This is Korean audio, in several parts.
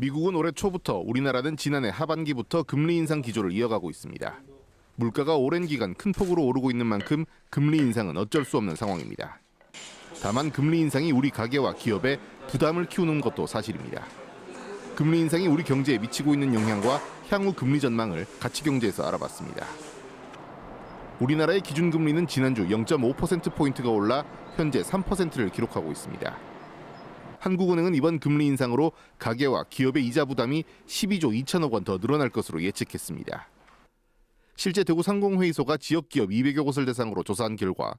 미국은 올해 초부터, 우리나라는 지난해 하반기부터 금리 인상 기조를 이어가고 있습니다. 물가가 오랜 기간 큰 폭으로 오르고 있는 만큼 금리 인상은 어쩔 수 없는 상황입니다. 다만 금리 인상이 우리 가계와 기업에 부담을 키우는 것도 사실입니다. 금리 인상이 우리 경제에 미치고 있는 영향과 향후 금리 전망을 가치경제에서 알아봤습니다. 우리나라의 기준금리는 지난주 0.5%포인트가 올라 현재 3%를 기록하고 있습니다. 한국은행은 이번 금리 인상으로 가계와 기업의 이자 부담이 12조 2천억 원 더 늘어날 것으로 예측했습니다. 실제 대구 상공회의소가 지역기업 200여 곳을 대상으로 조사한 결과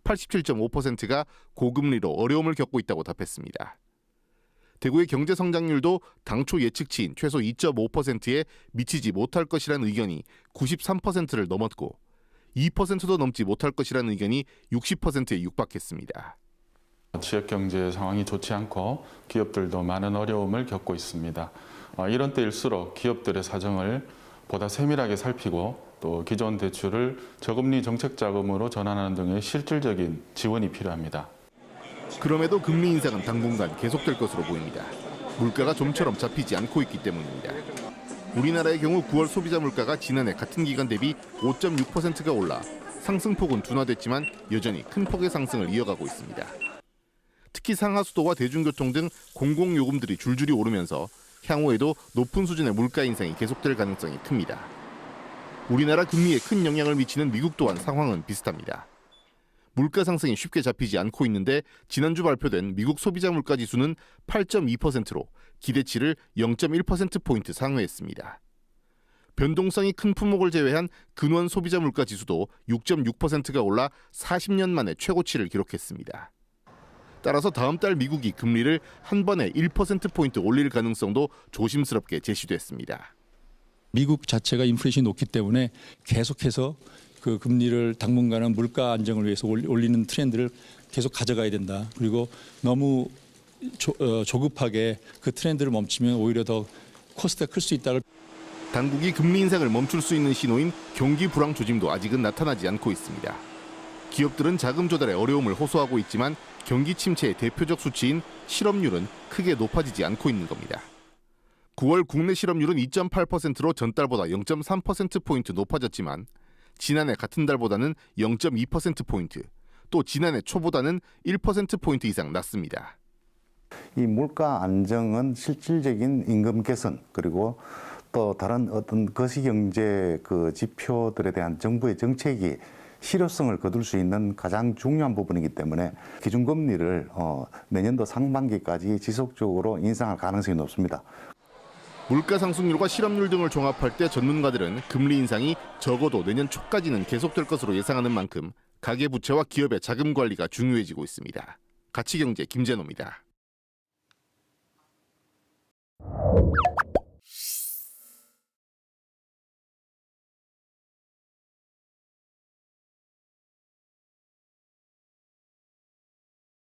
87.5%가 고금리로 어려움을 겪고 있다고 답했습니다. 대구의 경제 성장률도 당초 예측치인 최소 2.5%에 미치지 못할 것이라는 의견이 93%를 넘었고 2%도 넘지 못할 것이라는 의견이 60%에 육박했습니다. 지역 경제 상황이 좋지 않고 기업들도 많은 어려움을 겪고 있습니다. 이런 때일수록 기업들의 사정을 보다 세밀하게 살피고 또 기존 대출을 저금리 정책 자금으로 전환하는 등의 실질적인 지원이 필요합니다. 그럼에도 금리 인상은 당분간 계속될 것으로 보입니다. 물가가 좀처럼 잡히지 않고 있기 때문입니다. 우리나라의 경우 9월 소비자 물가가 지난해 같은 기간 대비 5.6%가 올라 상승폭은 둔화됐지만 여전히 큰 폭의 상승을 이어가고 있습니다. 특히 상하수도와 대중교통 등 공공요금들이 줄줄이 오르면서 향후에도 높은 수준의 물가 인상이 계속될 가능성이 큽니다. 우리나라 금리에 큰 영향을 미치는 미국 또한 상황은 비슷합니다. 물가 상승이 쉽게 잡히지 않고 있는데 지난주 발표된 미국 소비자 물가 지수는 8.2%로 기대치를 0.1%포인트 상회했습니다. 변동성이 큰 품목을 제외한 근원 소비자 물가 지수도 6.6%가 올라 40년 만에 최고치를 기록했습니다. 따라서 다음 달 미국이 금리를 한 번에 1%포인트 올릴 가능성도 조심스럽게 제시됐습니다. 미국 자체가 인플레이션이 높기 때문에 계속해서 그 금리를 당분간은 물가 안정을 위해서 올리는 트렌드를 계속 가져가야 된다. 그리고 너무 조급하게 그 트렌드를 멈추면 오히려 더 코스트가 클 수 있다. 당국이 금리 인상을 멈출 수 있는 신호인 경기 불황 조짐도 아직은 나타나지 않고 있습니다. 기업들은 자금 조달에 어려움을 호소하고 있지만 경기 침체의 대표적 수치인 실업률은 크게 높아지지 않고 있는 겁니다. 9월 국내 실업률은 2.8%로 전달보다 0.3%포인트 높아졌지만 지난해 같은 달보다는 0.2%포인트, 또 지난해 초보다는 1%포인트 이상 낮습니다. 이 물가 안정은 실질적인 임금 개선 그리고 또 다른 어떤 거시경제 그 지표들에 대한 정부의 정책이 실효성을 거둘 수 있는 가장 중요한 부분이기 때문에 기준금리를 내년도 상반기까지 지속적으로 인상할 가능성이 높습니다. 물가 상승률과 실업률 등을 종합할 때 전문가들은 금리 인상이 적어도 내년 초까지는 계속될 것으로 예상하는 만큼 가계부채와 기업의 자금 관리가 중요해지고 있습니다. 가치경제 김재노입니다.